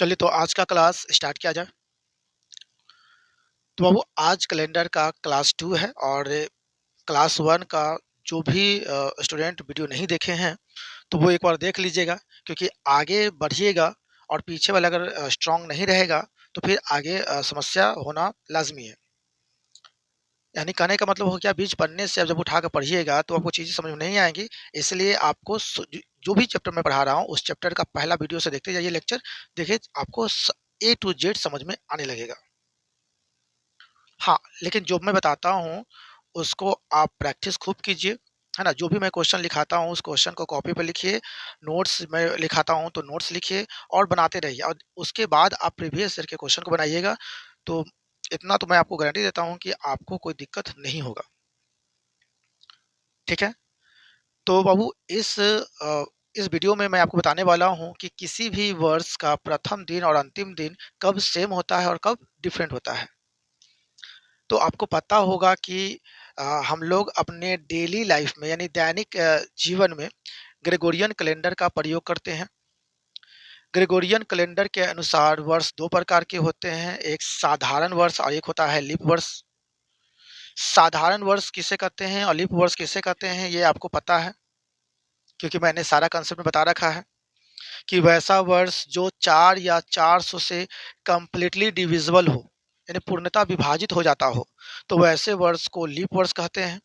चलिए तो आज का क्लास स्टार्ट किया जाए। तो बाबू आज कैलेंडर का क्लास 2 है और क्लास 1 का जो भी स्टूडेंट वीडियो नहीं देखे हैं तो वो एक बार देख लीजिएगा, क्योंकि आगे बढ़िएगा और पीछे वाला अगर स्ट्रांग नहीं रहेगा तो फिर आगे समस्या होना लाज़मी है। यानी कहने का मतलब हो गया, बीच पढ़ने से जब उठा कर पढ़िएगा तो आपको चीज़ें समझ में नहीं आएँगी। इसलिए आपको जो भी चैप्टर मैं पढ़ा रहा हूँ उस चैप्टर का पहला वीडियो से देखते जाइए लेक्चर, देखिए आपको ए टू जेड समझ में आने लगेगा। हाँ, लेकिन जो मैं बताता हूँ, उसको आप प्रैक्टिस खूब कीजिए, है ना? जो भी मैं क्वेश्चन लिखाता हूँ, उस क्वेश्चन को कॉपी पे लिखिए, नोट्स मैं लिखाता हूँ, तो नोट्स लिखिए और बनाते रहिए और उसके बाद आप प्रीवियस ईयर के क्वेश्चन को बनाइएगा, तो इतना तो मैं आपको गारंटी देता हूँ कि आपको कोई दिक्कत नहीं होगा। ठीक है? तो बाबू इस वीडियो में मैं आपको बताने वाला हूँ कि किसी भी वर्ष का प्रथम दिन और अंतिम दिन कब सेम होता है और कब डिफरेंट होता है। तो आपको पता होगा कि हम लोग अपने डेली लाइफ में यानी दैनिक जीवन में ग्रेगोरियन कैलेंडर का प्रयोग करते हैं। ग्रेगोरियन कैलेंडर के अनुसार वर्ष 2 प्रकार के होते हैं, एक साधारण वर्ष और एक होता है लीप वर्ष। साधारण वर्ष किसे कहते हैं और लीप वर्ष किसे कहते हैं, ये आपको पता है, क्योंकि मैंने सारा कंसेप्ट में बता रखा है कि वैसा वर्ष जो 4 या 400 से कंप्लीटली डिविजिबल हो, यानी पूर्णतः विभाजित हो जाता हो, तो वैसे वर्ष को लीप वर्ष कहते हैं।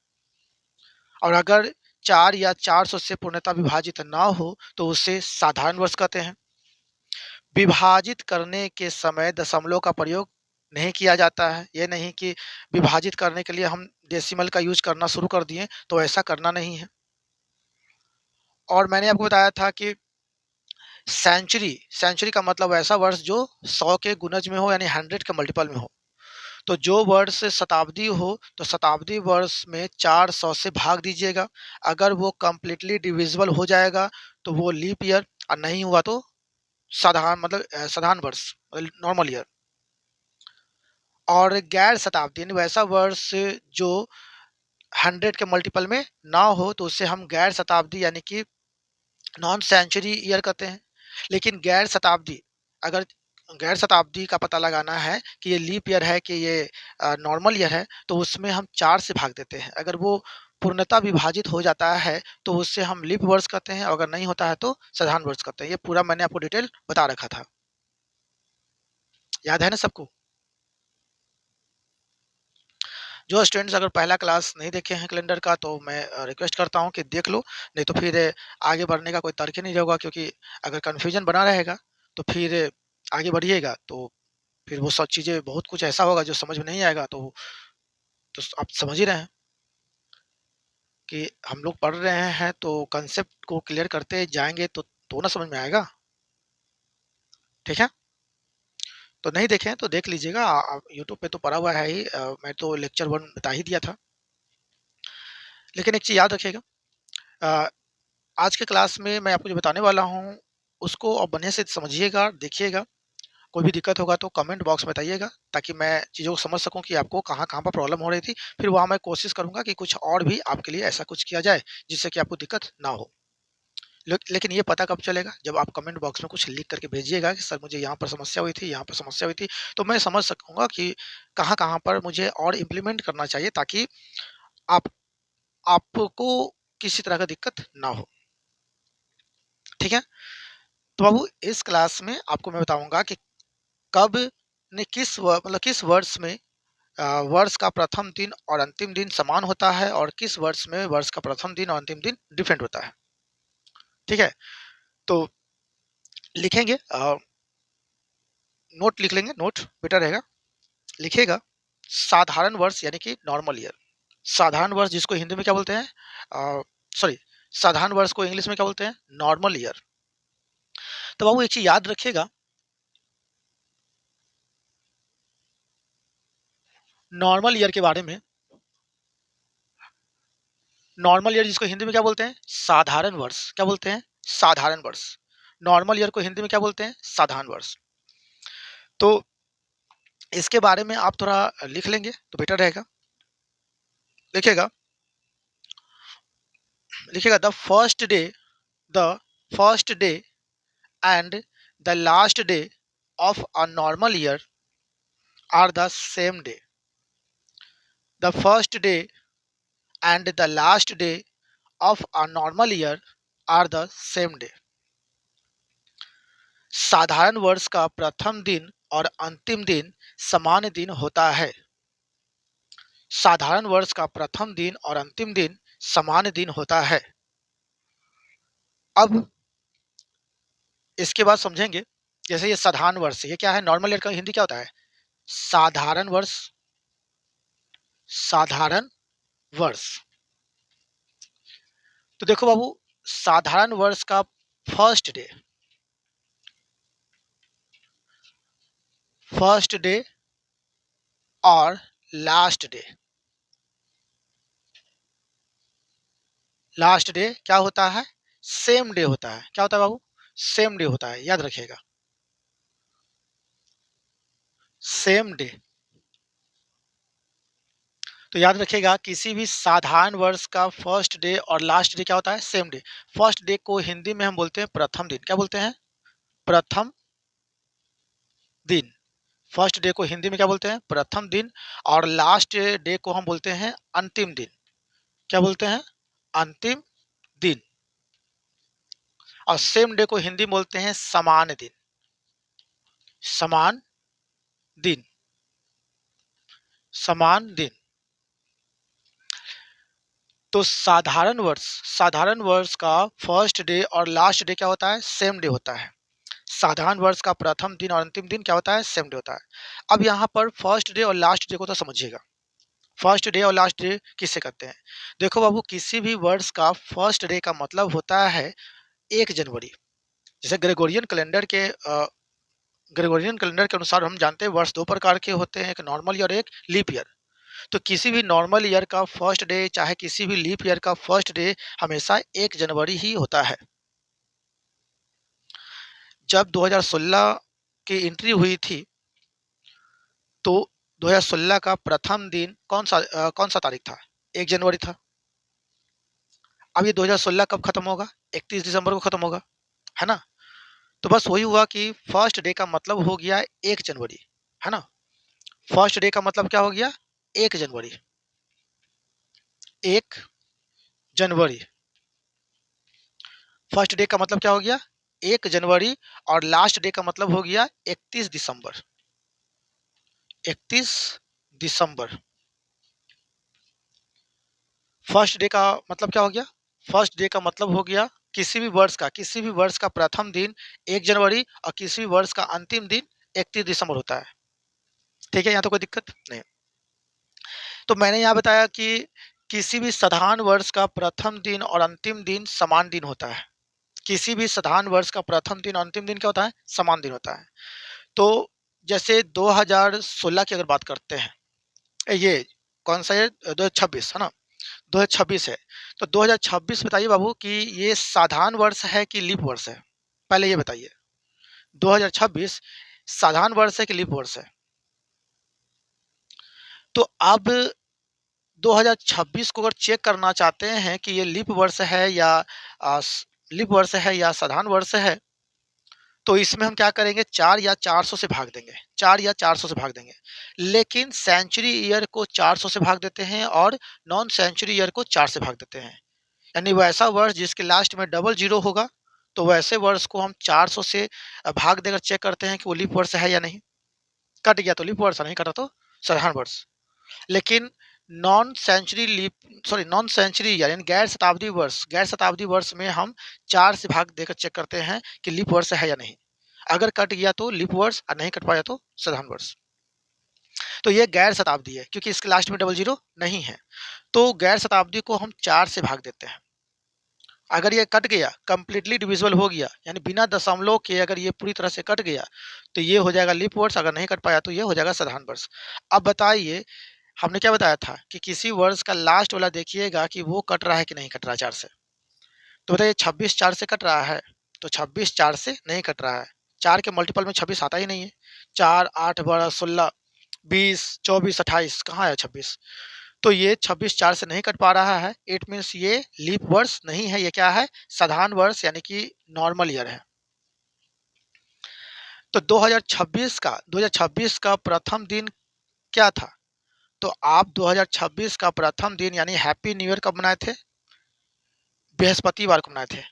और अगर 4 या 400 से पूर्णतः विभाजित ना हो तो उसे साधारण वर्ष कहते हैं। विभाजित करने के समय दशमलव का प्रयोग नहीं किया जाता है। ये नहीं कि विभाजित करने के लिए हम डेसिमल का यूज़ करना शुरू कर दिए, तो ऐसा करना नहीं है। और मैंने आपको बताया था कि सेंचुरी का मतलब ऐसा वर्ष जो 100 के गुणज में हो, यानी 100 के मल्टीपल में हो। तो जो वर्ष शताब्दी हो तो शताब्दी वर्ष में 400 से भाग दीजिएगा। अगर वो कंप्लीटली डिविजिबल हो जाएगा तो वो लीप ईयर, और नहीं हुआ तो साधारण मतलब साधारण वर्ष नॉर्मल ईयर। और गैर शताब्दी यानी वैसा वर्ष जो 100 के मल्टीपल में ना हो तो उसे हम गैर शताब्दी यानी कि नॉन सेंचुरी ईयर कहते हैं। लेकिन अगर गैर शताब्दी का पता लगाना है कि ये लीप ईयर है कि ये नॉर्मल ईयर है, तो उसमें हम 4 से भाग देते हैं। अगर वो पूर्णतः विभाजित हो जाता है तो उससे हम लीप वर्ष कहते हैं, और अगर नहीं होता है तो साधारण वर्ष कहते हैं। ये पूरा मैंने आपको डिटेल बता रखा था। याद है ना सबको? जो स्टूडेंट्स अगर पहला क्लास नहीं देखे हैं कैलेंडर का तो मैं रिक्वेस्ट करता हूँ कि देख लो, नहीं तो फिर आगे बढ़ने का कोई तर्क ही नहीं होगा, क्योंकि अगर कन्फ्यूजन बना रहेगा तो फिर आगे बढ़िएगा तो फिर वो सब चीज़ें बहुत कुछ ऐसा होगा जो समझ में नहीं आएगा। तो आप समझ ही रहे हैं कि हम लोग पढ़ रहे हैं तो कंसेप्ट को क्लियर करते जाएँगे तो ना समझ में आएगा। ठीक है? तो नहीं देखे हैं तो देख लीजिएगा, यूट्यूब पे तो पड़ा हुआ है ही। मैं तो लेक्चर 1 बता ही दिया था। लेकिन एक चीज़ याद रखिएगा, अ, आज के क्लास में मैं आपको जो बताने वाला हूँ, उसको आप बढ़िया से समझिएगा, देखिएगा। कोई भी दिक्कत होगा तो कमेंट बॉक्स में बताइएगा, ताकि मैं चीज़ों को समझ सकूँ कि आपको कहाँ-कहाँ पर प्रॉब्लम हो रही थी। फिर वहाँ मैं कोशिश करूँगा कि कुछ और भी आपके लिए ऐसा कुछ किया जाए, जिससे कि आपको दिक्कत ना हो। लेकिन ये पता कब चलेगा? जब आप कमेंट बॉक्स में कुछ लिख करके भेजिएगा कि सर मुझे यहाँ पर समस्या हुई थी, यहाँ पर समस्या हुई थी, तो मैं समझ सकूँगा कि कहाँ-कहाँ पर मुझे और इम्प्लीमेंट करना चाहिए, ताकि आप आपको किसी तरह का दिक्कत ना हो। ठीक है? तो बाबू इस क्लास में आपको मैं बताऊँगा कि कब ने किस वर्ष में वर्ष का प्रथम दिन और अंतिम दिन समान होता है, और किस वर्ष में वर्ष का प्रथम दिन और अंतिम दिन डिफरेंट होता है। ठीक है? तो लिखेंगे, नोट लिख लेंगे, नोट बेटर रहेगा। लिखिएगा साधारण वर्ष यानी कि नॉर्मल ईयर। साधारण वर्ष जिसको हिंदी में क्या बोलते हैं, सॉरी, साधारण वर्ष को इंग्लिश में क्या बोलते हैं? Normal year. तो बाबू एक चीज़ याद रखिएगा, नॉर्मल ईयर के बारे में। नॉर्मल ईयर जिसको हिंदी में क्या बोलते हैं? साधारण वर्ष। क्या बोलते हैं? साधारण वर्ष। नॉर्मल ईयर को हिंदी में क्या बोलते हैं? साधारण वर्ष। तो इसके बारे में आप थोड़ा लिख लेंगे तो बेटर रहेगा। लिखिएगा, लिखिएगा the first day and the last day of a normal year are the same day. The first day and the last day of a normal year are the same day. साधारण वर्ष का प्रथम दिन और अंतिम दिन समान दिन होता है. साधारण वर्ष का प्रथम दिन और अंतिम दिन समान दिन होता है. अब इसके बाद समझेंगे, जैसे ये साधारण वर्ष, ये क्या है? नॉर्मल ईयर का हिंदी क्या होता है? साधारण वर्ष. साधारण वर्ष. तो देखो बाबू, साधारण वर्ष का फर्स्ट डे और लास्ट डे क्या होता है? सेम डे होता है. क्या होता है बाबू? सेम डे होता है, याद रखिएगा. Same day. तो याद रखिएगा, किसी भी साधारण वर्ष का फर्स्ट डे और लास्ट डे क्या होता है? Same day. फर्स्ट डे को हिंदी में हम बोलते हैं प्रथम दिन. क्या बोलते हैं? प्रथम दिन. फर्स्ट डे को हिंदी में क्या बोलते हैं? प्रथम दिन. और लास्ट डे को हम बोलते हैं अंतिम दिन. क्या बोलते हैं? अंतिम दिन. और सेम डे को हिंदी में बोलते हैं समान दिन. समान दिन. समान दिन. तो साधारण वर्ष का फर्स्ट डे और लास्ट डे क्या होता है? सेम डे होता है. साधारण वर्ष का प्रथम दिन और अंतिम दिन क्या होता है? सेम डे होता है. अब यहाँ पर फर्स्ट डे और लास्ट डे को तो समझिएगा. फर्स्ट डे और लास्ट डे किससे करते हैं? देखो बाबू, किसी भी वर्ष का फर्स्ट डे का मतलब होता है 1 जनवरी. जैसे ग्रेगोरियन कैलेंडर के अनुसार हम जानते हैं वर्ष 2 प्रकार के होते हैं, एक नॉर्मल ईयर, एक लीप ईयर. तो किसी भी नॉर्मल ईयर का फर्स्ट डे चाहे किसी भी लीप ईयर का फर्स्ट डे हमेशा 1 जनवरी ही होता है. जब 2016 की एंट्री हुई थी तो 2016 का प्रथम दिन कौन सा तारीख था? 1 जनवरी था. अब ये 2016 कब खत्म होगा? 31 दिसंबर को खत्म होगा, है ना? तो बस वही हुआ कि फर्स्ट डे का मतलब हो गया 1 जनवरी, है ना? फर्स्ट डे का मतलब क्या हो गया? 1 जनवरी. 1 जनवरी. फर्स्ट डे का मतलब क्या हो गया? 1 जनवरी. और लास्ट डे का मतलब हो गया 31 दिसंबर. 31 दिसंबर. फर्स्ट डे का मतलब क्या हो गया? फर्स्ट डे का मतलब हो गया किसी भी वर्ष का प्रथम दिन 1 जनवरी और किसी भी वर्ष का अंतिम दिन 31 दिसंबर होता है. ठीक है, यहाँ तो कोई दिक्कत नहीं. तो मैंने यहाँ बताया कि किसी भी साधारण वर्ष का प्रथम दिन और अंतिम दिन समान दिन होता है. किसी भी साधारण वर्ष का प्रथम दिन और अंतिम दिन क्या होता है? समान दिन होता है. तो जैसे 2016 की अगर बात करते हैं, ये कौन सा है? 2026, है ना? 2026 है. तो 2026 बताइए बाबू कि ये साधारण वर्ष है कि लीप वर्ष है? पहले ये बताइए. 2026 साधारण वर्ष है कि लीप वर्ष है? तो अब 2026 को अगर चेक करना चाहते हैं कि ये लीप वर्ष है या साधारण वर्ष है, तो इसमें हम क्या करेंगे? 4 या 400 से भाग देंगे. 4 या 400 से भाग देंगे. लेकिन सेंचुरी ईयर को 400 से भाग देते हैं और नॉन सेंचुरी ईयर को 4 से भाग देते हैं. यानी वैसा वर्ष जिसके लास्ट में डबल जीरो होगा, तो वैसे वर्ष को हम 400 से भाग देकर चेक करते हैं कि वो लीप वर्ष है या नहीं. कट गया तो लीप वर्ष, नहीं कटा तो साधारण वर्ष. लेकिन नॉन सेंचुरी ईयर यानी गैर शताब्दी वर्ष में हम 4 से भाग देकर चेक करते हैं कि लीप वर्ष है या नहीं. अगर कट गया तो लीप वर्ष और नहीं कट पाया तो साधारण वर्ष. तो ये गैर शताब्दी है क्योंकि इसके लास्ट में डबल जीरो नहीं है. तो गैर शताब्दी को हम 4 से भाग देते हैं. अगर ये कट गया, कंप्लीटली डिविजिबल हो गया, यानी बिना दशमलव के अगर ये पूरी तरह से कट गया, तो ये हो जाएगा लीप वर्ष. अगर नहीं कट पाया तो ये हो जाएगा साधारण वर्ष. अब बताइए, हमने क्या बताया था कि किसी वर्ष का लास्ट वाला देखिएगा कि वो कट रहा है कि नहीं कट रहा है 4 से. तो बताइए 26 4 से कट रहा है, तो 26 4 से नहीं कट रहा है. 4 के मल्टीपल में 26 आता ही नहीं है. 4 8 12 16 20 24 28 कहाँ है 26? तो ये 26 4 से नहीं कट पा रहा है. इट मीन्स ये लीप वर्ष नहीं है, ये क्या है? साधारण वर्ष यानी कि नॉर्मल ईयर है. तो 2026 का प्रथम दिन क्या था? तो आप 2026 का प्रथम दिन यानी हैप्पी न्यू ईयर कब मनाए थे? बृहस्पतिवार को मनाए थे।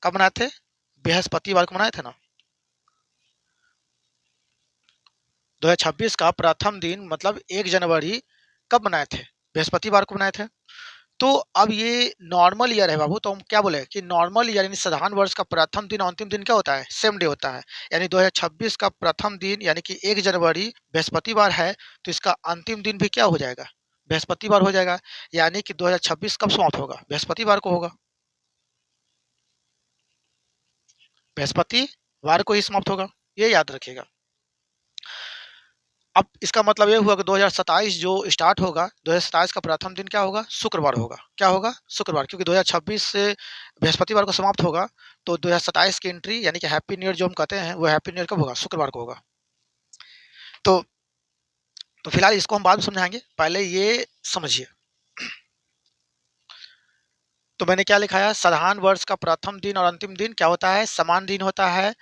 कब मनाए थे? बृहस्पतिवार को मनाए थे ना। 2026 का प्रथम दिन मतलब 1 जनवरी कब मनाए थे? बृहस्पतिवार को मनाए थे। तो अब ये नॉर्मल ईयर है बाबू, तो हम क्या बोले कि नॉर्मल ईयर यानी साधारण वर्ष का प्रथम दिन और अंतिम दिन क्या होता है? सेम डे होता है। यानी 2026 का प्रथम दिन यानी कि 1 जनवरी बृहस्पतिवार है, तो इसका अंतिम दिन भी क्या हो जाएगा? बृहस्पतिवार हो जाएगा। यानी कि 2026 कब समाप्त होगा? बृहस्पतिवार को होगा। बृहस्पतिवार को ही समाप्त होगा, ये याद रखिएगा। अब इसका मतलब ये हुआ कि 2027 जो स्टार्ट होगा, 2027 का प्रथम दिन क्या होगा? शुक्रवार होगा। क्या होगा? शुक्रवार, क्योंकि 2026 से बृहस्पतिवार को समाप्त होगा, तो 2027 की एंट्री यानी कि हैप्पी न्यू ईयर जो हम कहते हैं, वो हैप्पी न्यू ईयर कब होगा? शुक्रवार को होगा। तो फिलहाल इसको हम बाद में समझाएंगे, पहले ये समझिए। तो मैंने क्या लिखा है? साधारण वर्ष का प्रथम दिन और अंतिम दिन क्या होता है? समान दिन होता है।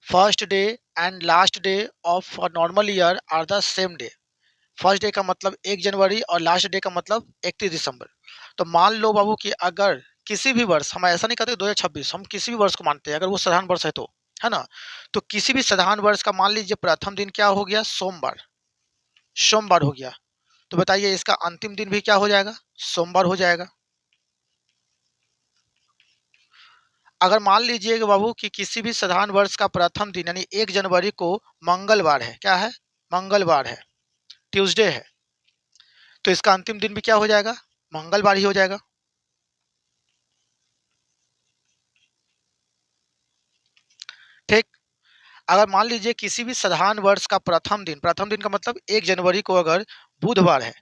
First day and last day of a normal year are the same day. First day का मतलब 1 जनवरी और लास्ट डे का मतलब 31 दिसंबर। तो मान लो बाबू कि अगर किसी भी वर्ष, हम ऐसा नहीं कहते 2026, हम किसी भी वर्ष को मानते हैं, अगर वो साधारण वर्ष है तो, है ना? तो किसी भी साधारण वर्ष का मान लीजिए प्रथम दिन क्या हो गया? सोमवार। सोमवार हो गया। तो बताइए इसका अंतिम दिन भी क्या हो जाएगा? सोमवार हो जाएगा। अगर मान लीजिए कि बाबू कि किसी भी साधारण वर्ष का प्रथम दिन यानी 1 जनवरी को मंगलवार है, क्या है? मंगलवार है, ट्यूसडे है, तो इसका अंतिम दिन भी क्या हो जाएगा? मंगलवार ही हो जाएगा। ठीक। अगर मान लीजिए किसी भी साधारण वर्ष का प्रथम दिन का मतलब 1 जनवरी को अगर बुधवार है,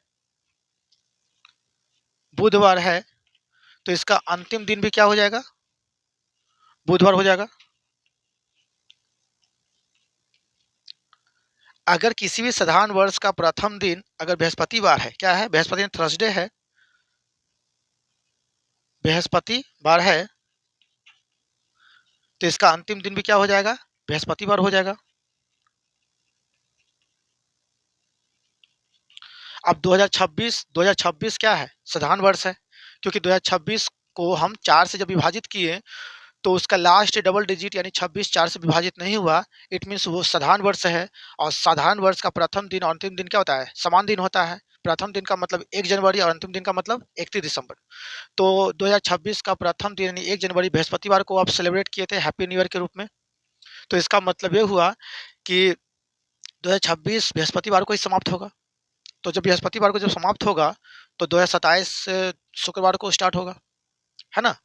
बुधवार है, तो इसका अंतिम दिन भी क्या हो जाएगा? बुधवार हो जाएगा। अगर किसी भी साधारण वर्ष का प्रथम दिन अगर बृहस्पतिवार है, क्या है? बृहस्पति थर्सडे है, बृहस्पतिवार है, तो इसका अंतिम दिन भी क्या हो जाएगा? बृहस्पतिवार हो जाएगा। अब 2026 क्या है? साधारण वर्ष है, क्योंकि 2026 को हम 4 से जब विभाजित किए, तो उसका लास्ट डबल डिजिट यानी 26 4 से विभाजित नहीं हुआ, इट मीन्स वो साधारण वर्ष है। और साधारण वर्ष का प्रथम दिन और अंतिम दिन क्या होता है? समान दिन होता है। प्रथम दिन का मतलब 1 जनवरी और अंतिम दिन का मतलब 31 दिसंबर। तो 2026 का प्रथम दिन यानी 1 जनवरी बृहस्पतिवार को आप सेलिब्रेट किए थे हैप्पी न्यू ईयर के रूप में। तो इसका मतलब ये हुआ कि 2026 बृहस्पतिवार को ही समाप्त होगा। तो जब बृहस्पतिवार को जब समाप्त होगा, तो 2027 शुक्रवार को स्टार्ट होगा, है ना?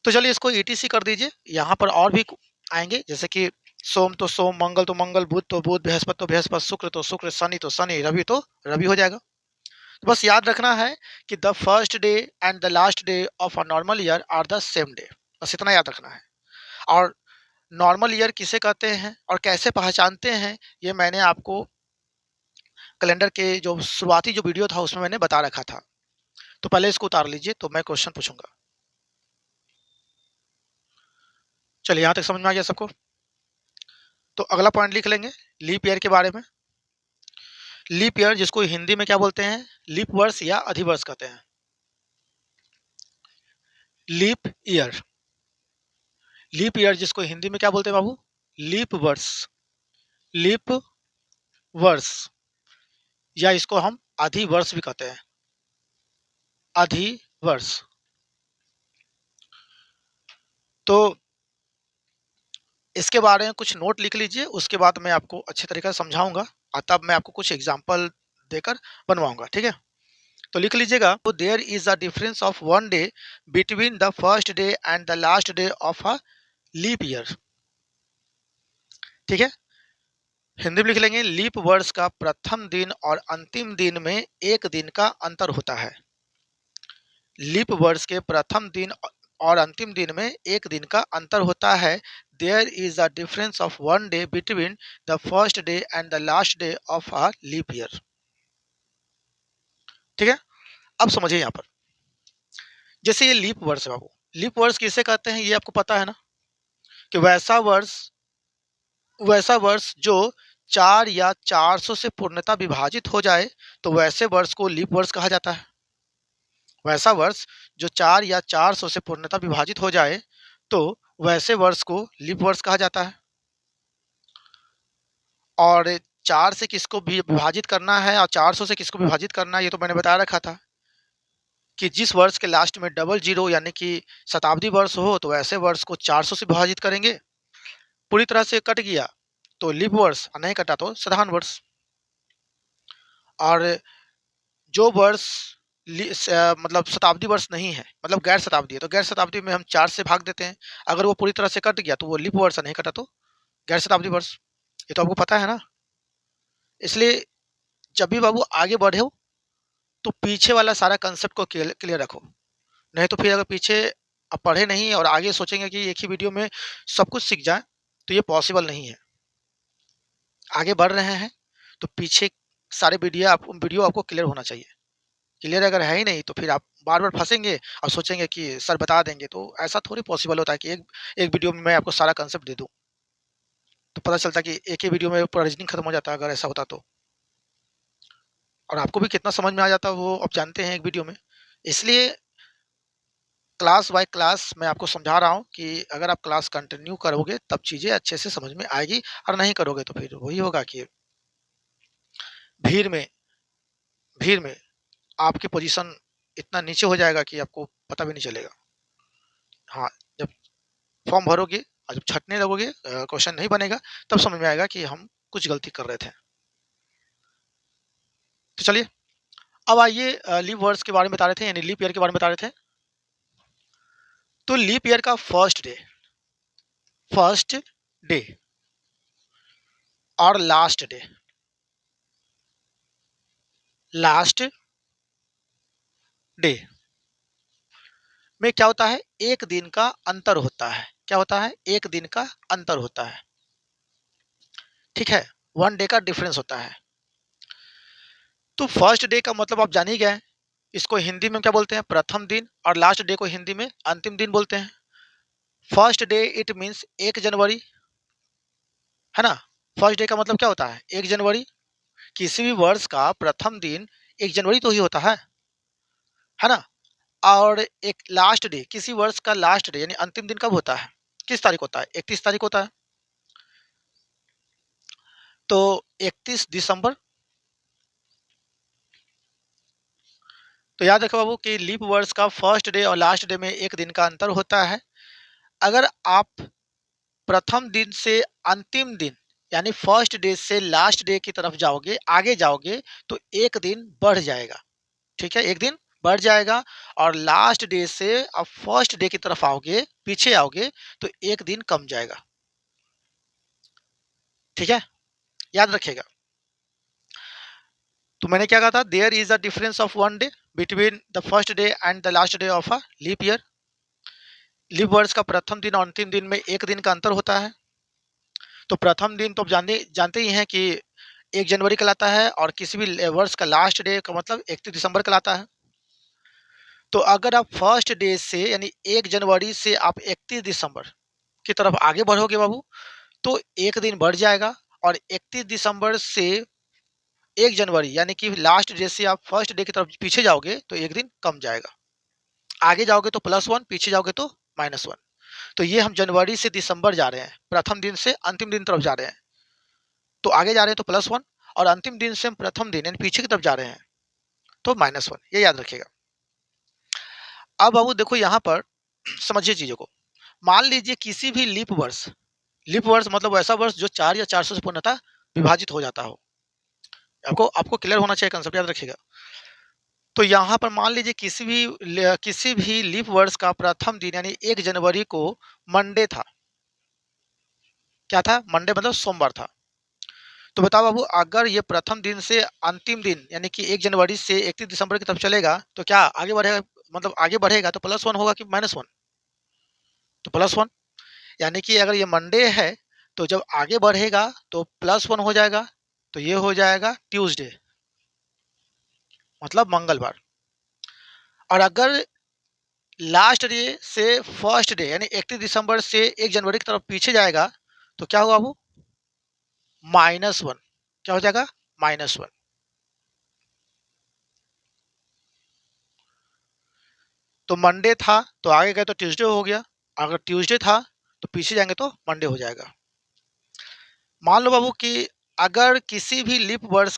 तो चलिए इसको ईटीसी कर दीजिए। यहाँ पर और भी आएंगे, जैसे कि सोम तो सोम, मंगल तो मंगल, बुध तो बुध, बृहस्पति तो बृहस्पति, शुक्र तो शुक्र, शनि तो शनि, रवि तो रवि हो जाएगा। तो बस याद रखना है कि the first day and the last day of a normal year are the same day. बस इतना याद रखना है। और नॉर्मल ईयर किसे कहते हैं और कैसे पहचानते हैं, ये मैंने आपको कैलेंडर के जो शुरुआती जो वीडियो था उसमें मैंने बता रखा था। तो पहले इसको उतार लीजिए, तो मैं क्वेश्चन पूछूंगा। चलिए यहाँ तक समझ में आ गया सबको? तो अगला पॉइंट लिख लेंगे लीप ईयर के बारे में। लीप ईयर जिसको हिंदी में क्या बोलते हैं? लीप वर्ष या अधिवर्ष कहते हैं। लीप ईयर, लीप ईयर जिसको हिंदी में क्या बोलते हैं बाबू? लीप वर्ष, लीप वर्ष, या इसको हम अधिवर्ष भी कहते हैं, अधिवर्ष। तो इसके बारे में कुछ नोट लिख लीजिए, उसके बाद मैं आपको अच्छे तरीके से समझाऊंगा और तब मैं आपको कुछ एग्जाम्पल देकर बनवाऊंगा, ठीक है? तो लिख लीजिएगा, तो there is a difference of 1 day between the first day and the last day of a leap year. ठीक है, हिंदी में लिख लेंगे, लीप वर्ष का प्रथम दिन और अंतिम दिन में 1 दिन का अंतर होता है। लीप वर्ष के प्रथम दिन और अंतिम दिन में 1 दिन का अंतर होता है। There is a difference of 1 day between the first day and the last day of a leap year. ठीक है, अब समझिए यहाँ पर, जैसे ये लीप वर्ष है बाबू, लीप वर्ष किसे कहते हैं ये आपको पता है ना? कि वैसा वर्ष वैसा वर्ष जो 4 या 400 से पूर्णतः विभाजित हो जाए तो वैसे वर्ष को लीप वर्ष कहा जाता है। वैसा वर्ष जो 4 या 400 से पूर्णतः विभाजित हो जाए तो वैसे वर्ष को लीप वर्ष कहा जाता है। और 4 से किसको भी विभाजित करना है और 400 से किसको विभाजित करना है ये तो मैंने बता रखा था कि जिस वर्ष के लास्ट में डबल जीरो यानी कि शताब्दी वर्ष हो तो ऐसे वर्ष को 400 से विभाजित करेंगे। पूरी तरह से कट गया तो लीप वर्ष, नहीं कटा तो साधारण वर्ष। और जो वर्ष मतलब शताब्दी वर्ष नहीं है, मतलब गैर शताब्दी है, तो गैर शताब्दी में हम 4 से भाग देते हैं। अगर वो पूरी तरह से कट गया तो वो लीप वर्ष, नहीं कटा तो गैर शताब्दी वर्ष। ये तो आपको पता है ना। इसलिए जब भी बाबू आगे बढ़े हो तो पीछे वाला सारा कंसेप्ट को क्लियर रखो, नहीं तो फिर अगर पीछे आप पढ़े नहीं और आगे सोचेंगे कि एक ही वीडियो में सब कुछ सीख जाए तो ये पॉसिबल नहीं है। आगे बढ़ रहे हैं तो पीछे सारे वीडियो आपको क्लियर होना चाहिए। क्लियर अगर है ही नहीं तो फिर आप बार बार फंसेंगे और सोचेंगे कि सर बता देंगे, तो ऐसा थोड़ी पॉसिबल होता है कि एक वीडियो में मैं आपको सारा कंसेप्ट दे दूं। तो पता चलता कि एक ही वीडियो में पूरा रीजनिंग खत्म हो जाता अगर ऐसा होता तो। और आपको भी कितना समझ में आ जाता वो आप जानते हैं एक वीडियो में। इसलिए क्लास बाय क्लास मैं आपको समझा रहा हूँ कि अगर आप क्लास कंटिन्यू करोगे तब चीज़ें अच्छे से समझ में आएगी, और नहीं करोगे तो फिर वही होगा कि भीड़ में भीड़ में आपकी पोजीशन इतना नीचे हो जाएगा कि आपको पता भी नहीं चलेगा। हाँ, जब फॉर्म भरोगे और जब छँटने लगोगे, क्वेश्चन नहीं बनेगा, तब समझ में आएगा कि हम कुछ गलती कर रहे थे। तो चलिए अब आइए लीप वर्ड्स के बारे में बता रहे थे, यानी लीप ईयर के बारे में बता रहे थे। तो लीप ईयर का फर्स्ट डे और लास्ट डे में क्या होता है, एक दिन का अंतर होता है। क्या होता है? एक दिन का अंतर होता है। ठीक है, 1 डे का डिफरेंस होता है। तो फर्स्ट डे का मतलब आप जान ही गए, इसको हिंदी में क्या बोलते हैं? प्रथम दिन। और लास्ट डे को हिंदी में अंतिम दिन बोलते हैं। फर्स्ट डे इट मीन्स 1 जनवरी, है ना। फर्स्ट डे का मतलब क्या होता है? 1 जनवरी। किसी भी वर्ष का प्रथम दिन 1 जनवरी तो ही होता है ना। और एक लास्ट डे, किसी वर्ष का लास्ट डे यानी अंतिम दिन कब होता है? किस तारीख होता है? 31 तारीख होता है। तो 31 दिसंबर। तो याद रखो बाबू कि लीप वर्ष का फर्स्ट डे और लास्ट डे में 1 दिन का अंतर होता है। अगर आप प्रथम दिन से अंतिम दिन यानी फर्स्ट डे से लास्ट डे की तरफ जाओगे, आगे जाओगे, तो 1 दिन बढ़ जाएगा। ठीक है, 1 दिन बढ़ जाएगा। और लास्ट डे से अब फर्स्ट डे की तरफ आओगे, पीछे आओगे, तो 1 दिन कम जाएगा। ठीक है, याद रखिएगा। तो मैंने क्या कहा था? There is a difference of 1 day between the first day and the last day of a leap year. Leap वर्ष का प्रथम दिन और अंतिम दिन में 1 दिन का अंतर होता है। तो प्रथम दिन तो आप जानते ही हैं कि 1 जनवरी कहलाता है, और किसी भी वर्ष का लास्ट डे का मतलब 31 दिसंबर कहलाता है। तो अगर आप फर्स्ट डे से यानी 1 जनवरी से आप 31 दिसंबर की तरफ आगे बढ़ोगे बाबू, तो 1 दिन बढ़ जाएगा। और 31 दिसंबर से 1 जनवरी यानी कि लास्ट डे से आप फर्स्ट डे की तरफ पीछे जाओगे तो 1 दिन कम जाएगा। आगे जाओगे तो +1, पीछे जाओगे तो -1। तो ये हम जनवरी से दिसंबर जा रहे हैं, प्रथम दिन से अंतिम दिन तरफ जा रहे हैं। तो आगे जा रहे हैं तो +1, और अंतिम दिन से हम प्रथम दिन यानी पीछे की तरफ जा रहे हैं तो -1। ये याद रखिएगा। अब बाबू देखो यहाँ पर समझिए चीज़ों को। मान लीजिए किसी भी लीप वर्ष मतलब वैसा वर्ष जो 4 या 400 से पूर्णतः विभाजित हो जाता हो। आपको आपको क्लियर होना चाहिए, कंसेप्ट याद रखिएगा। तो यहाँ पर मान लीजिए किसी भी लीप वर्ष का प्रथम दिन यानी 1 जनवरी को मंडे था। क्या था? मंडे मतलब सोमवार था। तो बताओ बाबू, अगर ये प्रथम दिन से अंतिम दिन यानी कि 1 जनवरी से 31 दिसंबर की तरफ चलेगा तो क्या आगे बढ़ेगा? मतलब आगे बढ़ेगा तो +1 होगा कि -1? तो +1। यानी कि अगर ये मंडे है तो जब आगे बढ़ेगा तो +1 हो जाएगा। तो ये हो जाएगा ट्यूसडे, मतलब मंगलवार। और अगर लास्ट डे से फर्स्ट डे यानी 31 दिसंबर से 1 जनवरी की तरफ पीछे जाएगा तो क्या होगा बाबू? -1 क्या हो जाएगा? -1। तो मंडे था तो आगे गए तो ट्यूसडे हो गया, अगर ट्यूसडे था तो पीछे जाएंगे तो मंडे हो जाएगा। मान लो बाबू कि अगर किसी भी लीप वर्ष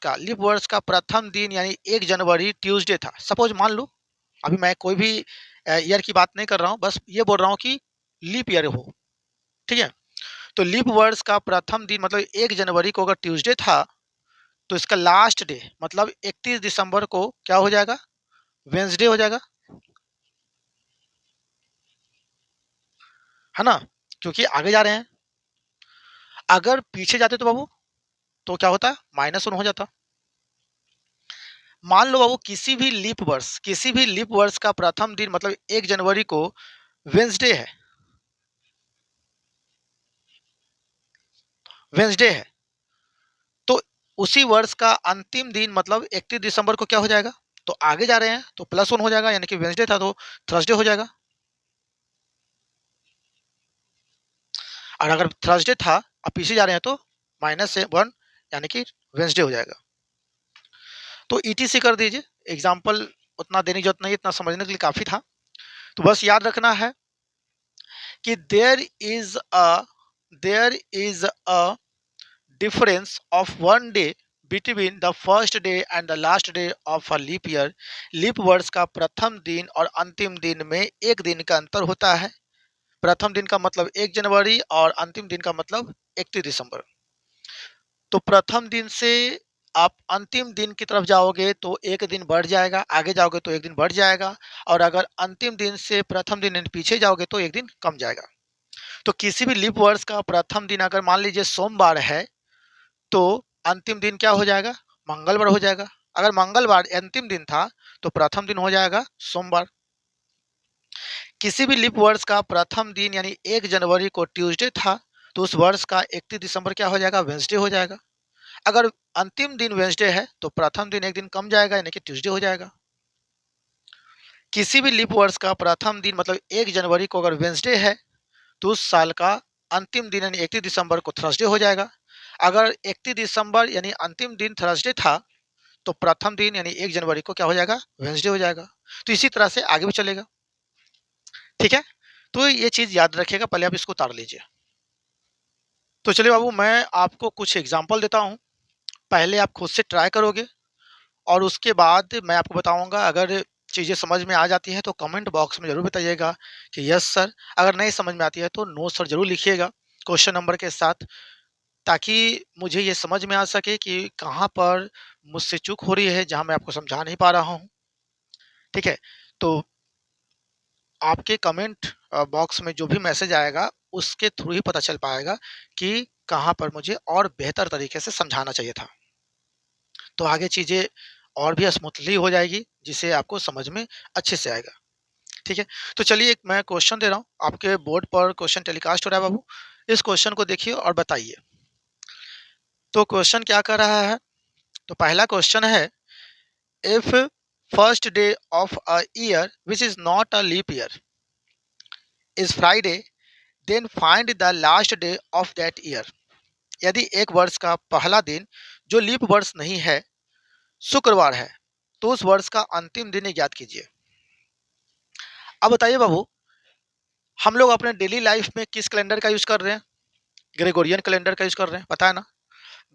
का प्रथम दिन यानी 1 जनवरी ट्यूसडे था, सपोज मान लो, अभी मैं कोई भी ईयर की बात नहीं कर रहा हूँ, बस ये बोल रहा हूँ कि लीप ईयर हो, ठीक है? तो लीप वर्ष का प्रथम दिन मतलब 1 जनवरी को अगर ट्यूसडे था, तो इसका लास्ट डे मतलब 31 दिसंबर को क्या हो जाएगा? वेडनेसडे हो जाएगा, है ना? क्योंकि आगे जा रहे हैं। अगर पीछे जाते तो बाबू, तो क्या होता? -1 हो जाता। मान लो बाबू किसी भी लीप वर्ष का प्रथम दिन मतलब 1 जनवरी को वेडनेसडे है, वेडनेसडे है, तो उसी वर्ष का अंतिम दिन मतलब 31 दिसंबर को क्या हो जाएगा? तो आगे जा रहे हैं तो +1 हो जाएगा, यानी कि वेडनेसडे था तो थर्सडे हो जाएगा। और अगर थर्सडे था अब पीछे जा रहे हैं तो -1 यानी कि वेडनेसडे हो जाएगा। तो ईटीसी कर दीजिए, एग्जाम्पल उतना देने की जरूरत नहीं, इतना समझने के लिए काफ़ी था। तो बस याद रखना है कि there is a difference of 1 day between the first day and the last day of a leap year। Leap वर्ष का प्रथम दिन और अंतिम दिन में 1 दिन का अंतर होता है। प्रथम दिन का मतलब 1 जनवरी और अंतिम दिन का मतलब 31 दिसंबर। तो प्रथम दिन से आप अंतिम दिन की तरफ जाओगे तो 1 दिन बढ़ जाएगा, आगे जाओगे तो 1 दिन बढ़ जाएगा, और अगर अंतिम दिन से प्रथम दिन पीछे जाओगे तो 1 दिन कम जाएगा। तो किसी भी लीप वर्ष का प्रथम दिन अगर मान लीजिए सोमवार है, तो अंतिम दिन क्या हो जाएगा? मंगलवार हो जाएगा। अगर मंगलवार अंतिम दिन था, तो प्रथम दिन हो जाएगा सोमवार। किसी भी लीप वर्ष का प्रथम दिन यानी 1 जनवरी को ट्यूसडे था, तो उस वर्ष का 31 दिसंबर क्या हो जाएगा? वेडनेसडे हो जाएगा। अगर अंतिम दिन वेडनेसडे है, तो प्रथम दिन 1 दिन कम जाएगा यानी कि ट्यूसडे हो जाएगा। किसी भी लीप वर्ष का प्रथम दिन मतलब 1 जनवरी को अगर वेडनेसडे है, तो उस साल का अंतिम दिन यानी 31 दिसंबर को थर्सडे हो जाएगा। अगर 31 दिसंबर यानी अंतिम दिन थर्सडे था, तो प्रथम दिन यानी 1 जनवरी को क्या हो जाएगा? वेडनेसडे हो जाएगा। तो इसी तरह से आगे भी चलेगा, ठीक है? तो ये चीज़ याद रखिएगा, पहले आप इसको उतार लीजिए। तो चलिए बाबू, मैं आपको कुछ एग्ज़ाम्पल देता हूँ, पहले आप खुद से ट्राई करोगे और उसके बाद मैं आपको बताऊँगा। अगर चीज़ें समझ में आ जाती हैं तो कमेंट बॉक्स में ज़रूर बताइएगा कि यस सर, अगर नहीं समझ में आती है तो नो सर ज़रूर लिखिएगा क्वेश्चन नंबर के साथ, ताकि मुझे ये समझ में आ सके कि कहाँ पर मुझसे चूक हो रही है, जहाँ मैं आपको समझा नहीं पा रहा हूँ, ठीक है? तो आपके कमेंट बॉक्स में जो भी मैसेज आएगा, उसके थ्रू ही पता चल पाएगा कि कहाँ पर मुझे और बेहतर तरीके से समझाना चाहिए था। तो आगे चीज़ें और भी स्मूथली हो जाएगी, जिससे आपको समझ में अच्छे से आएगा, ठीक है? तो चलिए एक मैं क्वेश्चन दे रहा हूँ, आपके बोर्ड पर क्वेश्चन टेलीकास्ट हो रहा है बाबू। इस क्वेश्चन को देखिए और बताइए। तो क्वेश्चन क्या कह रहा है? तो पहला क्वेश्चन है, if first day of a year which is not a leap year is Friday, then find the last day of that year. यदि एक वर्ष का पहला दिन जो लीप वर्ष नहीं है शुक्रवार है, तो उस वर्ष का अंतिम दिन ज्ञात कीजिए। अब बताइए बाबू, हम लोग अपने डेली लाइफ में किस कैलेंडर का यूज कर रहे हैं? ग्रेगोरियन कैलेंडर का यूज कर रहे हैं, पता है ना?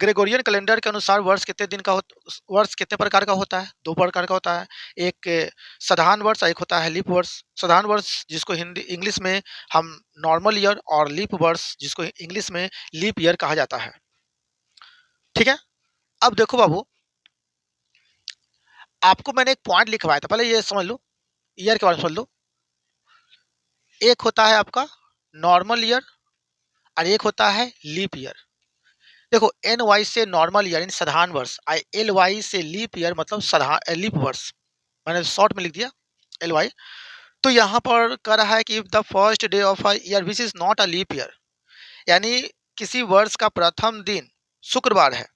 ग्रेगोरियन कैलेंडर के अनुसार वर्ष कितने प्रकार का होता है? 2 प्रकार का होता है। एक साधारण वर्ष, एक होता है लीप वर्ष। साधारण वर्ष जिसको हिंदी इंग्लिश में हम नॉर्मल ईयर, और लीप वर्ष जिसको इंग्लिश में लीप ईयर कहा जाता है, ठीक है? अब देखो बाबू, आपको मैंने एक पॉइंट लिखवाया था, पहले ये समझ लो, ईयर के बारे में समझ लो। एक होता है आपका नॉर्मल ईयर और एक होता है लीप ईयर। देखो, एनवाई से नॉर्मल ईयर यानी साधारण वर्ष, एलवाई से लीप ईयर मतलब लीप वर्ष, मैंने शॉर्ट में लिख दिया एलवाई। तो यहाँ पर कह रहा है कि the first day of a year which is not a leap year, यानी किसी वर्ष का प्रथम दिन शुक्रवार है,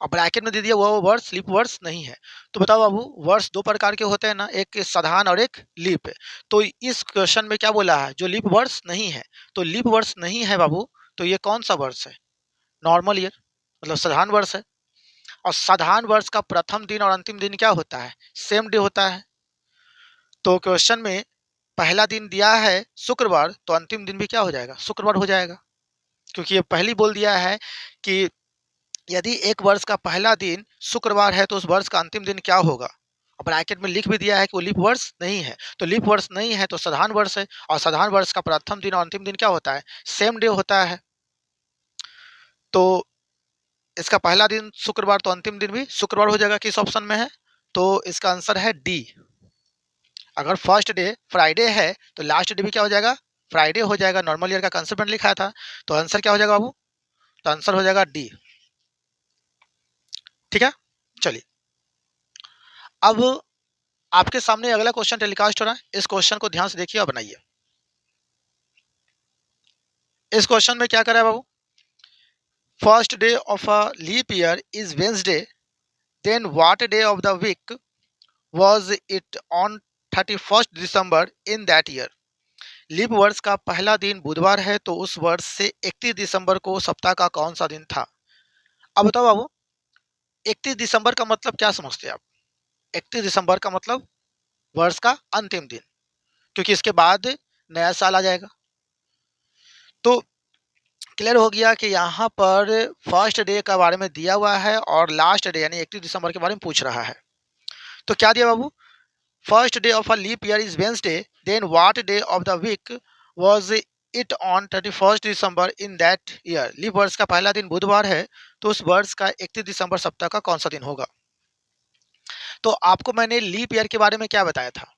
और ब्रैकेट में दे दिया वो वर्ष लीप वर्ष नहीं है। तो बताओ बाबू, वर्ष 2 प्रकार के होते हैं ना, एक साधारण और एक लीप। तो इस क्वेश्चन में क्या बोला है? जो लीप वर्ष नहीं है, तो लीप वर्ष नहीं है बाबू, तो ये कौन सा वर्ष है? Normal year. मतलब साधारण वर्ष है। और साधारण वर्ष का प्रथम दिन और अंतिम दिन क्या होता है? सेम डे होता है। तो क्वेश्चन में पहला दिन दिया है शुक्रवार, तो अंतिम दिन भी क्या हो जाएगा? शुक्रवार हो जाएगा, क्योंकि ये पहले बोल दिया है कि यदि एक वर्ष का पहला दिन शुक्रवार है तो उस वर्ष का अंतिम दिन क्या होगा। और ब्रैकेट में लिख भी दिया है कि वो लीप वर्ष नहीं है, तो लीप वर्ष नहीं है तो साधारण वर्ष है, और साधारण वर्ष का प्रथम दिन और अंतिम दिन क्या होता है? सेम डे होता है। तो इसका पहला दिन शुक्रवार तो अंतिम दिन भी शुक्रवार हो जाएगा। किस ऑप्शन में है? तो इसका आंसर है डी। अगर फर्स्ट डे फ्राइडे है तो लास्ट डे भी क्या हो जाएगा? फ्राइडे हो जाएगा। नॉर्मल ईयर का कंसेप्ट मैंने लिखा था, तो आंसर क्या हो जाएगा बाबू? तो आंसर हो जाएगा डी। ठीक है, चलिए अब आपके सामने अगला क्वेश्चन टेलीकास्ट हो रहा है। इस क्वेश्चन को ध्यान से देखिए और बनाइए। इस क्वेश्चन में क्या करा है बाबू? First day of a leap year is Wednesday, then what day of the week was it on 31st December in that year. Leap वर्ष का पहला दिन बुधवार है, तो उस वर्ष से 31 दिसंबर को सप्ताह का कौन सा दिन था? अब बताओ बाबू, 31 दिसंबर का मतलब क्या समझते हैं आप? 31 दिसंबर का मतलब वर्ष का अंतिम दिन, क्योंकि इसके बाद नया साल आ जाएगा। तो क्लियर हो गया कि यहाँ पर फर्स्ट डे के बारे में दिया हुआ है और लास्ट डे यानी 31 दिसंबर के बारे में पूछ रहा है। तो क्या दिया बाबू? First day of a leap year is Wednesday, then what day of the week was it on 31st December in that year. Leap वर्ष का पहला दिन बुधवार है, तो उस वर्ष का 31 दिसंबर सप्ताह का कौन सा दिन होगा? तो आपको मैंने लीप ईयर के बारे में क्या बताया था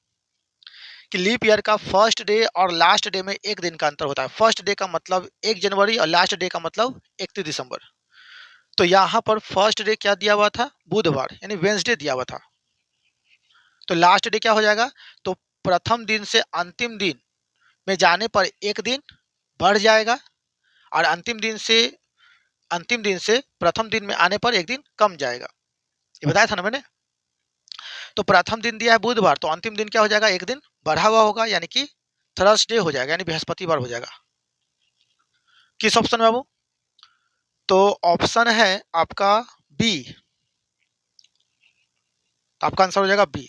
कि लीप ईयर का फर्स्ट डे और लास्ट डे में एक दिन का अंतर होता है। फर्स्ट डे का मतलब 1 जनवरी और लास्ट डे का मतलब 31 दिसंबर। तो यहाँ पर फर्स्ट डे क्या दिया हुआ था? बुधवार यानी वेंसडे दिया हुआ था। तो लास्ट डे क्या हो जाएगा? तो प्रथम दिन से अंतिम दिन में जाने पर एक दिन बढ़ जाएगा, और अंतिम दिन से प्रथम दिन में आने पर एक दिन कम जाएगा। ये बताया था ना मैंने। तो प्रथम दिन दिया है बुधवार, तो अंतिम दिन क्या हो जाएगा? एक दिन बढ़ा हुआ होगा, यानी कि थर्सडे हो जाएगा, यानी बृहस्पतिवार हो जाएगा। किस ऑप्शन में बाबू? तो ऑप्शन है आपका बी। तो आपका आंसर हो जाएगा बी।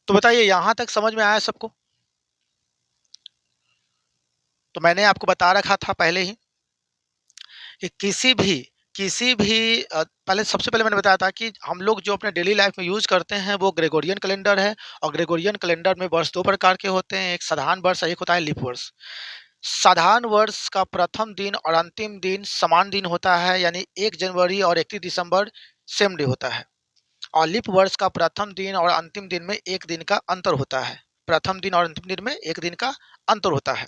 तो बताइए यहां तक समझ में आया सबको? तो मैंने आपको बता रखा था पहले ही कि पहले सबसे पहले मैंने बताया था कि हम लोग जो अपने डेली लाइफ में यूज करते हैं वो ग्रेगोरियन कैलेंडर है। और ग्रेगोरियन कैलेंडर में वर्ष दो प्रकार के होते हैं, एक साधारण वर्ष और एक होता है लीप वर्ष। साधारण वर्ष का प्रथम दिन और अंतिम दिन समान दिन होता है, यानी 1 जनवरी और 31 दिसंबर सेम डे होता है। और लीप वर्ष का प्रथम दिन और अंतिम दिन में एक दिन का अंतर होता है। प्रथम दिन और अंतिम दिन में एक दिन का अंतर होता है।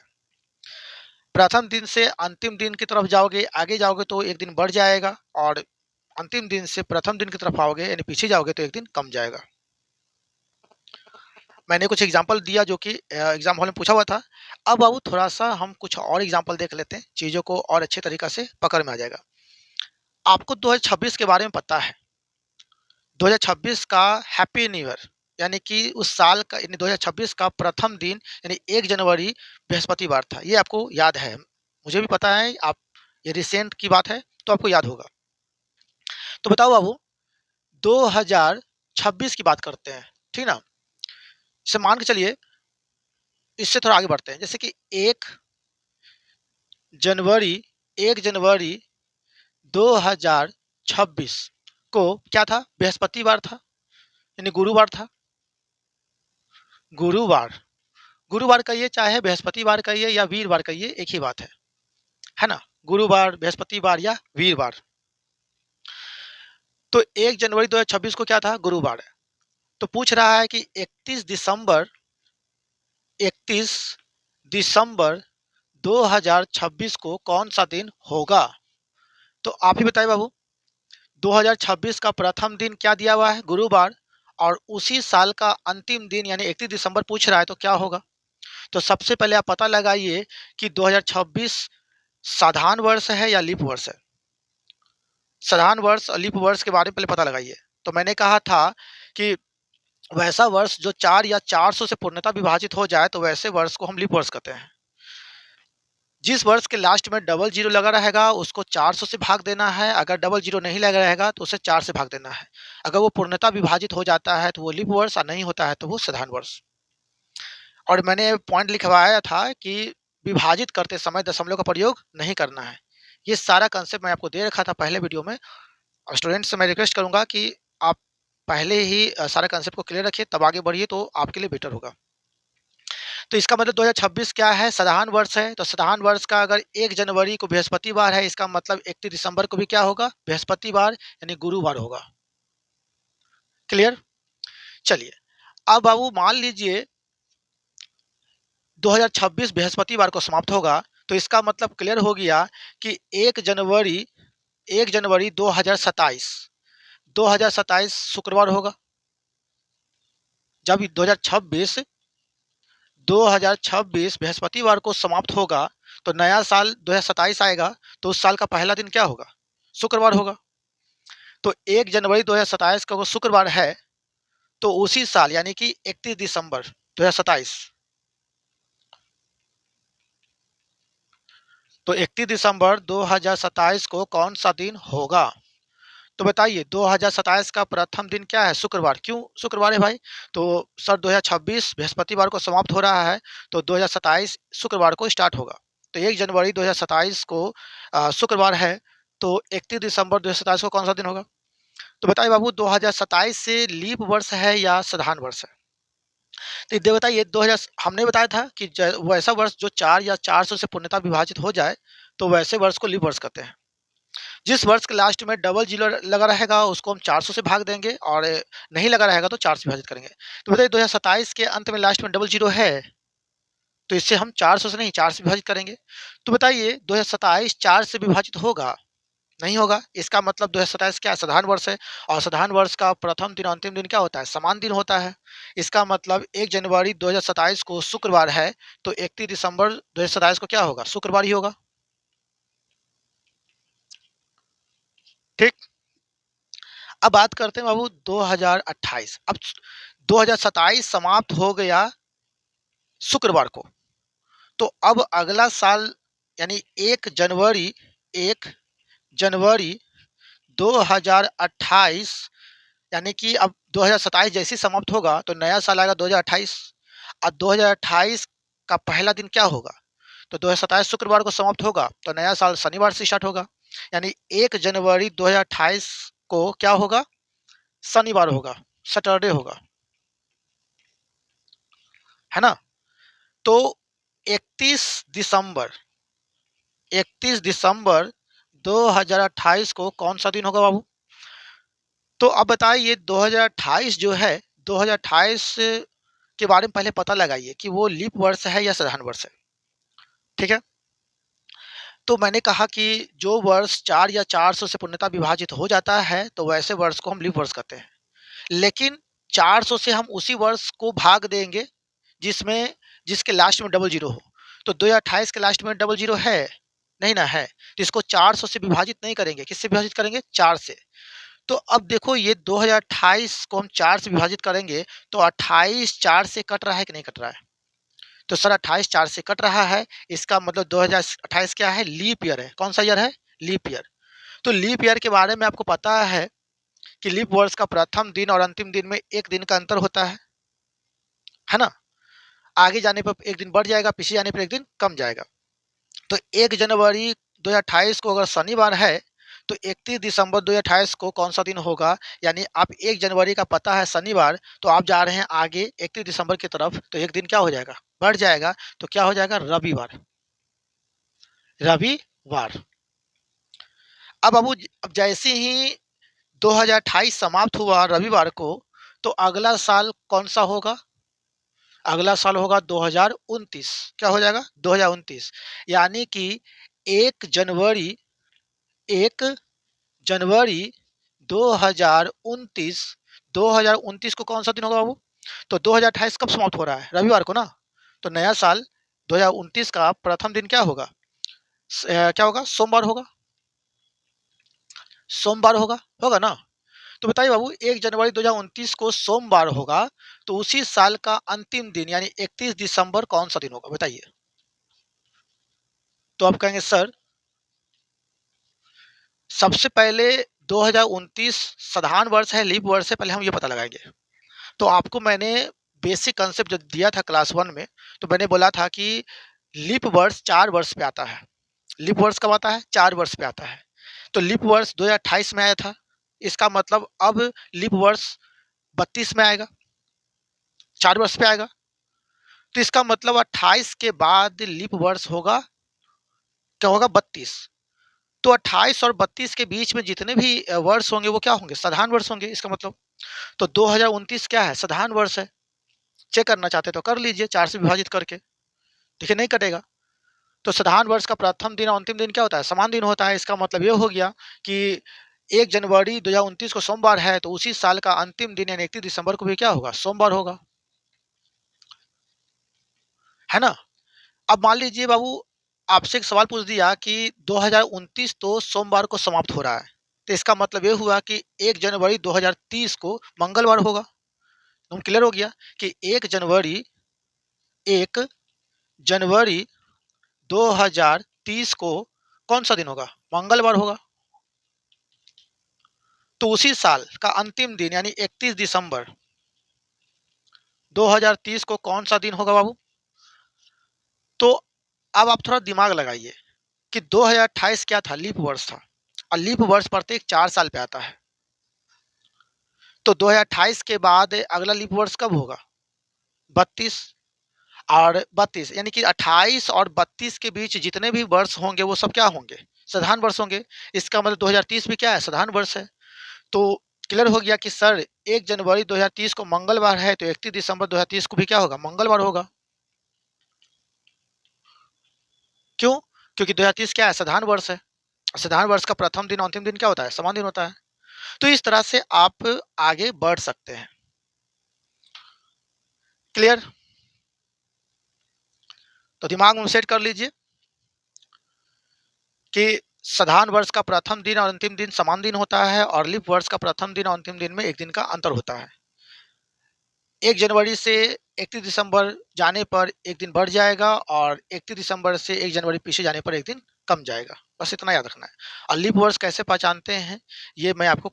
प्रथम दिन से अंतिम दिन की तरफ जाओगे, आगे जाओगे तो एक दिन बढ़ जाएगा, और अंतिम दिन से प्रथम दिन की तरफ आओगे यानी पीछे जाओगे तो एक दिन कम जाएगा। मैंने कुछ एग्जांपल दिया जो कि एग्जाम हॉल में पूछा हुआ था। अब बाबू थोड़ा सा हम कुछ और एग्जांपल देख लेते हैं, चीज़ों को और अच्छे तरीका से पकड़ में आ जाएगा। आपको 2026 के बारे में पता है। 2026 का हैप्पी न्यू ईयर, यानी कि उस साल का यानी 2026 का प्रथम दिन यानी 1 जनवरी बृहस्पतिवार था। ये आपको याद है, मुझे भी पता है। आप ये रिसेंट की बात है तो आपको याद होगा। तो बताओ बाबू, 2026 की बात करते हैं, ठीक ना? इसे मान के चलिए, इससे थोड़ा आगे बढ़ते हैं। जैसे कि 1 जनवरी 1 जनवरी 2026 को क्या था? बृहस्पतिवार था, यानी गुरुवार था। गुरुवार गुरुवार कहिए चाहे बृहस्पतिवार कहिए या वीरवार कहिए, एक ही बात है ना? गुरुवार, बृहस्पतिवार या वीरवार। तो 1 जनवरी 2026 को क्या था? गुरुवार है। तो पूछ रहा है कि 31 दिसंबर 2026 को कौन सा दिन होगा? तो आप ही बताइए बाबू। 2026 का प्रथम दिन क्या दिया हुआ है? गुरुवार। और उसी साल का अंतिम दिन यानी 31 दिसंबर पूछ रहा है, तो क्या होगा? तो सबसे पहले आप पता लगाइए कि 2026 साधारण वर्ष है या लीप वर्ष है। साधारण वर्ष और लीप वर्ष के बारे में पहले पता लगाइए। तो मैंने कहा था कि वैसा वर्ष जो 4 या 400 से पूर्णतः विभाजित हो जाए तो वैसे वर्ष को हम लीप वर्ष कहते हैं। जिस वर्ष के लास्ट में डबल जीरो लगा रहेगा उसको 400 से भाग देना है, अगर डबल जीरो नहीं लगा रहेगा तो उसे 4 से भाग देना है। अगर वो पूर्णतः विभाजित हो जाता है तो वो लीप वर्ष, और नहीं होता है तो वो साधारण वर्ष। और मैंने पॉइंट लिखवाया था कि विभाजित करते समय दशमलव का प्रयोग नहीं करना है। ये सारा कंसेप्ट मैं आपको दे रखा था पहले वीडियो में, और स्टूडेंट्स से मैं रिक्वेस्ट करूंगा कि आप पहले ही सारे कंसेप्ट को क्लियर रखिए, तब आगे बढ़िए तो आपके लिए बेटर होगा। तो इसका मतलब 2026 क्या है? साधारण वर्ष है। तो साधारण वर्ष का अगर 1 जनवरी को बृहस्पतिवार है, इसका मतलब 31 दिसंबर को भी क्या होगा? बृहस्पतिवार यानी गुरुवार होगा। क्लियर? चलिए, अब बाबू मान लीजिए 2026 बृहस्पतिवार को समाप्त होगा, तो इसका मतलब क्लियर हो गया कि 1 जनवरी 2027 शुक्रवार होगा। जब 2026 बृहस्पतिवार को समाप्त होगा तो नया साल 2027 आएगा, तो उस साल का पहला दिन क्या होगा? शुक्रवार होगा। तो 1 जनवरी 2027 को शुक्रवार है, तो उसी साल यानी कि 31 दिसंबर 2027, तो 31 दिसंबर 2027 को कौन सा दिन होगा? तो बताइए, 2027 का प्रथम दिन क्या है? शुक्रवार। क्यों शुक्रवार है भाई? तो सर 2026 बृहस्पतिवार को समाप्त हो रहा है, तो 2027 शुक्रवार को स्टार्ट होगा। तो 1 जनवरी 2027 को शुक्रवार है, तो 31 दिसंबर 2027 को कौन सा दिन होगा? तो बताइए बाबू, 2027 से लीप वर्ष है या साधारण वर्ष है? तो ये बताइए, 2000 हमने बताया था कि वैसा वर्ष जो 4 या 400 से पूर्णतः विभाजित हो जाए, तो वैसे वर्ष को लीप वर्ष कहते हैं। जिस वर्ष के लास्ट में डबल जीरो लगा रहेगा उसको हम 400 से भाग देंगे, और नहीं लगा रहेगा तो 4 से विभाजित करेंगे। तो बताइए, 2027 के अंत में लास्ट में डबल जीरो है, तो इससे हम 400 से नहीं 4 से विभाजित करेंगे। तो बताइए, 2027 4 से विभाजित होगा? नहीं होगा। इसका मतलब 2027 क्या साधारण वर्ष है, और साधारण वर्ष का प्रथम दिन अंतिम दिन क्या होता है? समान दिन होता है। इसका मतलब 1 जनवरी 2027 को शुक्रवार है, तो 31 दिसंबर 2027 को क्या होगा? शुक्रवार ही होगा। ठीक। अब बात करते हैं बाबू 2028। अब 2027 समाप्त हो गया शुक्रवार को, तो अब अगला साल यानी 1 जनवरी 2028, यानी कि अब 2027 जैसे ही समाप्त होगा तो नया साल आएगा 2028, और 2028 का पहला दिन क्या होगा? तो 2027 शुक्रवार को समाप्त होगा, तो नया साल शनिवार से स्टार्ट होगा, यानी 1 जनवरी 2028 को क्या होगा? शनिवार होगा, सैटरडे होगा, है ना? तो 31 दिसंबर 31 दिसंबर 2028 को कौन सा दिन होगा बाबू? तो अब बताइए, 2028 जो है, 2028 के बारे में पहले पता लगाइए कि वो लीप वर्ष है या साधारण वर्ष है। ठीक है? तो मैंने कहा कि जो वर्ष 4 या 400 से पूर्णतः विभाजित हो जाता है, तो वैसे वर्ष को हम लीप वर्ष कहते हैं। लेकिन 400 से हम उसी वर्ष को भाग देंगे जिसमें जिसके लास्ट में डबल जीरो हो। तो 2028 के लास्ट में डबल जीरो है? नहीं ना है। तो इसको 400 से विभाजित नहीं करेंगे। किससे विभाजित करेंगे? 4 से। तो अब देखो, ये 2028 को हम 4 से विभाजित करेंगे, तो 28 4 से कट रहा है कि नहीं कट रहा है? तो सर 28 4 से कट रहा है, इसका मतलब 2028 क्या है? लीप ईयर है। कौन सा ईयर है? Leap year. तो लीप ईयर के बारे में आपको पता है कि लीप वर्ष का प्रथम दिन और अंतिम दिन में 1 दिन का अंतर होता है ना? आगे जाने पर 1 दिन बढ़ जाएगा, पीछे जाने पर 1 दिन कम जाएगा। तो 1 जनवरी 2028 को अगर शनिवार है, तो 31 दिसंबर 2028 को कौन सा दिन होगा? यानी आप 1 जनवरी का पता है शनिवार, तो आप जा रहे हैं आगे 31 दिसंबर की तरफ, तो 1 दिन क्या हो जाएगा? बढ़ जाएगा। तो क्या हो जाएगा? रविवार। रविवार। अब बाबू, अब जैसे ही 2028 समाप्त हुआ रविवार को, तो अगला साल कौन सा होगा? अगला साल होगा 2029। क्या हो जाएगा? 2029। यानी कि 1 जनवरी 1 जनवरी 2029, 2029 को कौन सा दिन होगा बाबू? तो 2028 कब समाप्त हो रहा है? रविवार को ना। तो नया साल 2029 का प्रथम दिन क्या होगा? क्या होगा? सोमवार होगा। सोमवार होगा, होगा ना? तो बताइए बाबू, 1 जनवरी 2029 को सोमवार होगा, तो उसी साल का अंतिम दिन यानी 31 दिसंबर कौन सा दिन होगा? बताइए। तो आप कहेंगे सर सबसे पहले 2029 साधारण वर्ष है, लीप वर्ष है, पहले हम ये पता लगाएँगे। तो आपको मैंने बेसिक कांसेप्ट जो दिया था क्लास 1 में, तो मैंने बोला था कि लीप वर्ष 4 वर्ष पे आता है। लीप वर्ष कब आता है? 4 वर्ष पे आता है। तो लीप वर्ष 2028 में आया था। इसका मतलब अब लीप वर्ष 32 में आएगा, 4 वर्ष पे आएगा। तो इसका मतलब 28 के बाद लीप वर्ष होगा, क्या होगा? 32। तो 28 और 32 के बीच में जितने भी वर्ष होंगे वो क्या होंगे? साधारण वर्ष होंगे इसका मतलब। तो 2029 क्या है? साधारण वर्ष है। चेक करना चाहते हैं तो कर लीजिए 4 से विभाजित करके। देखिए नहीं कटेगा। तो साधारण वर्ष का प्रथम दिन और अंतिम दिन क्या होता है? समान दिन होता है। इसका मतलब ये हो गया कि 1 जनवरी 2029 को सोमवार है, तो उसी साल का अंतिम दिन यानी 31 दिसंबर को भी क्या होगा? सोमवार होगा। है ना? अब मान लीजिए बाबू आपसे एक सवाल पूछ दिया कि 2029 तो सोमवार को समाप्त हो रहा है। तो इसका मतलब ये हुआ कि 1 जनवरी 2030 को मंगलवार होगा। तो क्लियर हो गया कि 1 जनवरी 2030 को कौन-सा दिन होगा? मंगलवार होगा। तो उसी साल का अंतिम दिन यानी 31 दिसंबर 2030 को कौन-सा दिन होगा बाबू? तो अब आप थोड़ा दिमाग लगाइए कि 2028 क्या था? लीप वर्ष था और लीप वर्ष प्रत्येक 4 साल पे आता है। तो 2028 के बाद अगला लीप वर्ष कब होगा? 32 और 32 यानी कि 28 और 32 के बीच जितने भी वर्ष होंगे वो सब क्या होंगे? साधारण वर्ष होंगे। इसका मतलब 2030 भी क्या है? साधारण वर्ष है। तो क्लियर हो गया कि सर 1 जनवरी 2030 को मंगलवार है, तो 31 दिसंबर 2030 को भी क्या होगा? मंगलवार होगा। क्यों? क्योंकि 2030 क्या है? साधारण वर्ष है। साधारण वर्ष का प्रथम दिन और अंतिम दिन क्या होता है? समान दिन होता है। तो इस तरह से आप आगे बढ़ सकते हैं। क्लियर? तो दिमाग में सेट कर लीजिए कि साधारण वर्ष का प्रथम दिन और अंतिम दिन समान दिन होता है और लीप वर्ष का प्रथम दिन और अंतिम दिन में 1 दिन का अंतर होता है। 1 जनवरी से 31 दिसंबर जाने पर 1 दिन बढ़ जाएगा और 31 दिसंबर से 1 जनवरी पीछे जाने पर 1 दिन कम जाएगा। बस इतना याद रखना है। और लीप वर्ष कैसे पहचानते हैं, ये मैं आपको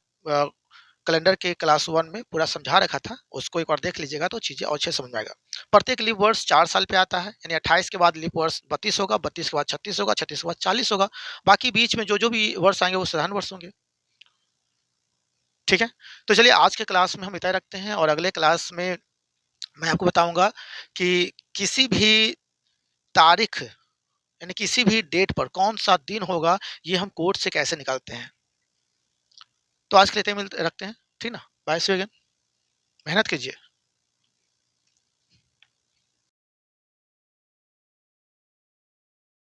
कैलेंडर के क्लास 1 में पूरा समझा रखा था। उसको एक बार देख लीजिएगा तो चीज़ें और अच्छे से समझ में आएगा। प्रत्येक लीप वर्ष 4 साल पे आता है, यानी 28 के बाद लीप वर्ष 32 होगा, 32 के बाद 36 होगा, 36 के बाद 40 होगा। बाकी बीच में जो-जो भी वर्ष आएँगे वो साधारण वर्ष होंगे। ठीक है? तो चलिए आज के क्लास में हम इतना ही रखते हैं और अगले क्लास में मैं आपको बताऊँगा कि किसी भी तारीख यानी किसी भी डेट पर कौन-सा दिन होगा, ये हम कोड से कैसे निकालते हैं। तो आज के लिए इतना ही रखते हैं। ठीक ना? Bye see you again. मेहनत कीजिए।